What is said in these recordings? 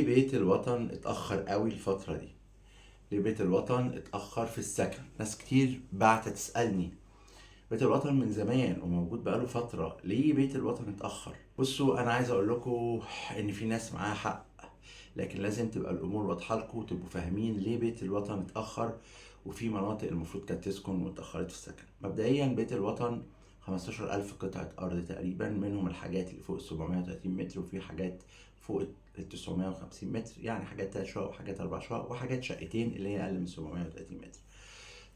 ليه بيت الوطن اتأخر قوي الفترة دي؟ ليه بيت الوطن اتأخر في السكن؟ ناس كتير بعتت تسألني. بيت الوطن من زمان وموجود بقاله فترة، ليه بيت الوطن اتأخر؟ بصوا، أنا عايز أقول لكم إن في ناس معاها حق، لكن لازم تبقى الأمور واضحة لكم وتبقوا فاهمين ليه بيت الوطن اتأخر، وفي مناطق المفروض كانت تسكن واتأخرت في السكن. مبدئيا بيت الوطن 15,000 قطعة أرض تقريبا، منهم الحاجات اللي فوق 730 متر، وفي حاجات فوق 950 متر، يعني حاجات 3 شقق وحاجات 4 شقق وحاجات شقتين اللي هي أقل من 730 متر.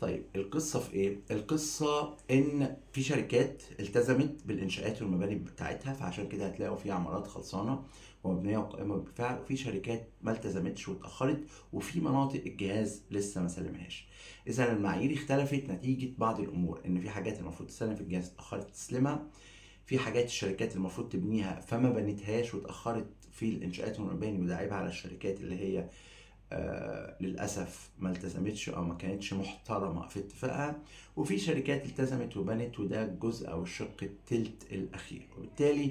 طيب القصة في ايه؟ القصة ان في شركات التزمت بالانشاءات والمباني بتاعتها، فعشان كده هتلاقوا في عمارات خلصانة ومبنية وقائمة بالفعل، وفي شركات ما التزمتش واتأخرت، وفي مناطق الجهاز لسه ما سلمهاش. اذا المعايير اختلفت نتيجة بعض الامور، ان في حاجات المفروض تسلم في الجهاز اتأخرت تسلمها، في حاجات الشركات المفروض تبنيها فما بنتهاش واتأخرت في الانشاءات والمباني، وده عيب على الشركات اللي هي للأسف ما التزمتش أو ما كانتش محترمة في اتفاقها. وفي شركات التزمت وبنت، وده الجزء أو الشق التلت الأخير. وبالتالي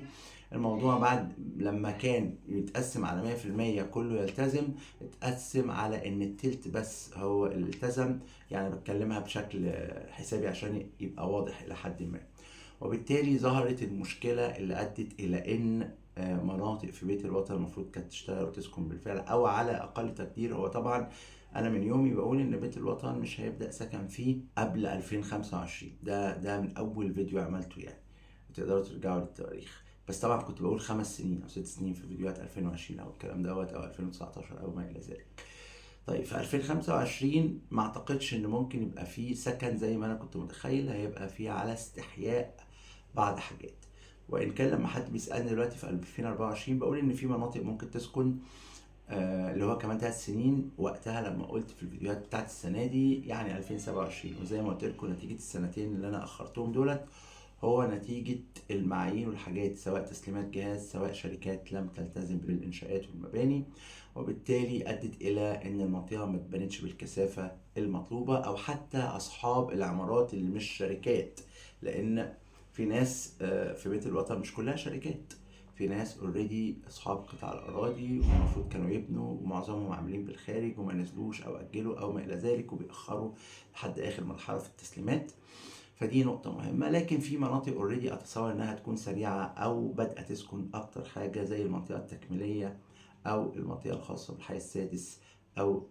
الموضوع بعد لما كان يتقسم على 100% كله يلتزم، اتقسم على إن التلت بس هو اللي التزم. يعني بتكلمها بشكل حسابي عشان يبقى واضح إلى حد ما. وبالتالي ظهرت المشكلة اللي أدت إلى إن مناطق في بيت الوطن المفروض كانت تشتغل وتسكن بالفعل، أو على أقل تقدير. هو طبعا أنا من يومي بقول إن بيت الوطن مش هيبدأ سكن فيه قبل 2025. ده من أول فيديو عملته يعني، تقدروا ترجعوا للتواريخ. بس طبعا كنت بقول 5 سنين أو 6 سنين في فيديوهات 2020 أو الكلام دوت، أو 2019 أو ما إلى ذلك. طيب في 2025 ما اعتقدش ان ممكن يبقى فيه سكن زي ما انا كنت متخيل، هيبقى فيه على استحياء بعض حاجات. وان كان لما حد بيسالني دلوقتي في 2024 بقول ان في مناطق ممكن تسكن اللي هو كمان 3 سنين، وقتها لما قلت في الفيديوهات بتاعت السنه دي يعني 2027. وزي ما قلت لكم نتيجه السنتين اللي انا اخرتهم دولت هو نتيجة المعايير والحاجات، سواء تسليمات جهاز سواء شركات لم تلتزم بالإنشاءات والمباني، وبالتالي أدت إلى إن المنطقة ما اتبنتش بالكثافة المطلوبة، أو حتى أصحاب العمارات اللي مش شركات. لأن في ناس في بيت الوطن مش كلها شركات، في ناس اوريدي اصحاب قطع الاراضي والمفروض كانوا يبنوا، ومعظمهم عاملين بالخارج وما نزلوش او اجلوا او ما الى ذلك، وبيأخروا لحد اخر مرحله في التسليمات. فدي نقطة مهمة. لكن في مناطق اوريدي اتصور انها تكون سريعة او بدأت تسكن اكتر حاجة، زي المنطقة التكميلية او المنطقة الخاصة بالحي السادس، او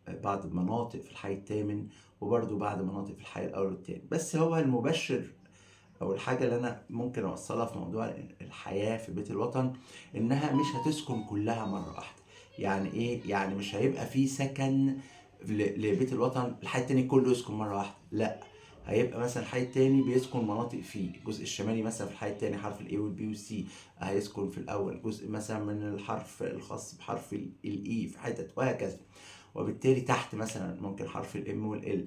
بعض المناطق في الحي الثامن، وبرضو بعض مناطق في الحي الاول والثاني. بس هو المبشر او الحاجة اللي انا ممكن اوصلها في موضوع الحياة في بيت الوطن، انها مش هتسكن كلها مرة واحدة. يعني ايه؟ يعني مش هيبقى في سكن لبيت الوطن الحي التاني كله يسكن مرة واحدة، لا. هيبقى مثلا الحي التاني بيسكن مناطق فيه، الجزء الشمالي مثلا في الحي التاني حرف الاي والبي والسي هيسكن في الاول، جزء مثلا من الحرف الخاص بحرف الاي في حتت، وهكذا. وبالتالي تحت مثلا ممكن حرف الام والال.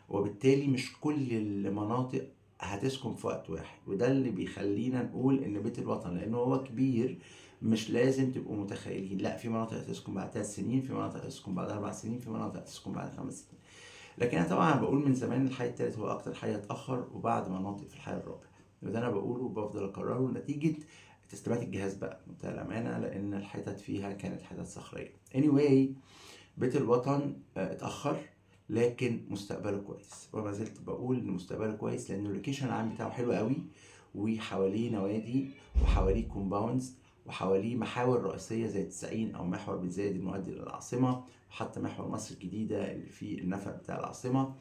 وبالتالي مش كل المناطق هتسكن في وقت واحد، وده اللي بيخلينا نقول ان بيت الوطن لانه هو كبير مش لازم تبقوا متخيلين، لا، في مناطق هتسكن بعد 3 سنين، في مناطق هتسكن بعد 4 سنين، في مناطق هتسكن بعد 5 سنين. لكن انا طبعا بقول من زمان الحي التالت هو اكتر حي اتاخر، وبعد مناطق في الحي الرابع. وده انا بقوله وبفضل اكرره نتيجه تسليمات الجهاز بقى بمنتهى الامانه، لان الحتت فيها كانت حتت صخريه. anyway، بيت الوطن اتأخر، لكن مستقبله كويس. وما زلت بقول ان مستقبله كويس لان اللوكيشن العام بتاعه حلو قوي، وحواليه نوادي وحواليه كومباوندز وحواليه محاور رئيسية زي 90 او محور بن زايد المؤدي للعاصمة، وحتى محور مصر الجديدة اللي فيه النفق بتاع العاصمة.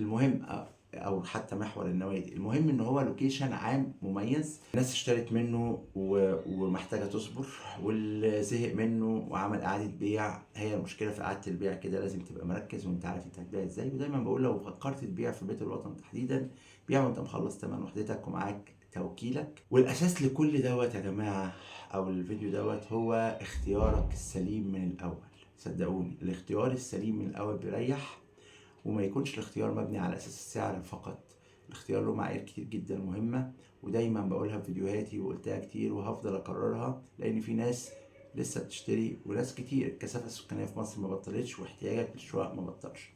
المهم او حتى محور النوادي. المهم ان هو لوكيشن عام مميز، الناس اشترت منه ومحتاجه تصبر، واللي زهق منه وعمل اعاده بيع. هي المشكله في اعاده البيع كده، لازم تبقى مركز وانت عارف انت هتبيع ازاي. ودايما بقول لو فكرت تبيع في بيت الوطن تحديدا، بيع وانت مخلص تمن وحدتك ومعاك توكيلك. والاساس لكل دوت يا جماعه، او الفيديو دوت، هو اختيارك السليم من الاول. صدقوني الاختيار السليم من الاول بيريح، وما يكونش الاختيار مبني على اساس السعر فقط. الاختيار له معايير كتير جدا مهمة، ودايما بقولها في فيديوهاتي وقلتها كتير وهفضل اكررها، لان في ناس لسه بتشتري، وناس كتير الكثافة السكانية في مصر ما بطلتش، واحتياجك للشقق ما بطلش.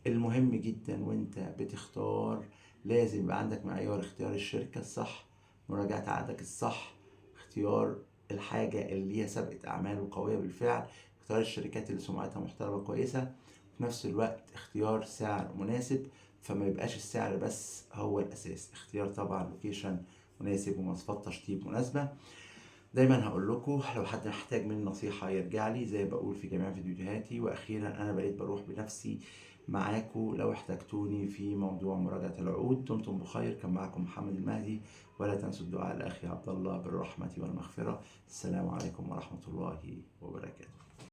المهم جدا وانت بتختار لازم يبقى عندك معيار اختيار الشركة الصح، مراجعة عقدك الصح، اختيار الحاجة اللي ليها سابقة أعمال وقوية بالفعل، اختيار الشركات اللي سمعتها محترمة كويسة، في نفس الوقت اختيار سعر مناسب، فما يبقاش السعر بس هو الأساس، اختيار طبعا لوكيشن مناسب ومواصفات تشطيب مناسبة. دايما هقول لكم لو حد محتاج مني نصيحة يرجع لي زي بقول في جميع فيديوهاتي. وأخيرا أنا بقيت بروح بنفسي معاكم لو احتجتوني في موضوع مراجعة العقود. دمتم بخير، كان معكم محمد المهدي، ولا تنسوا الدعاء لأخي عبد الله بالرحمة والمغفرة. السلام عليكم ورحمة الله وبركاته.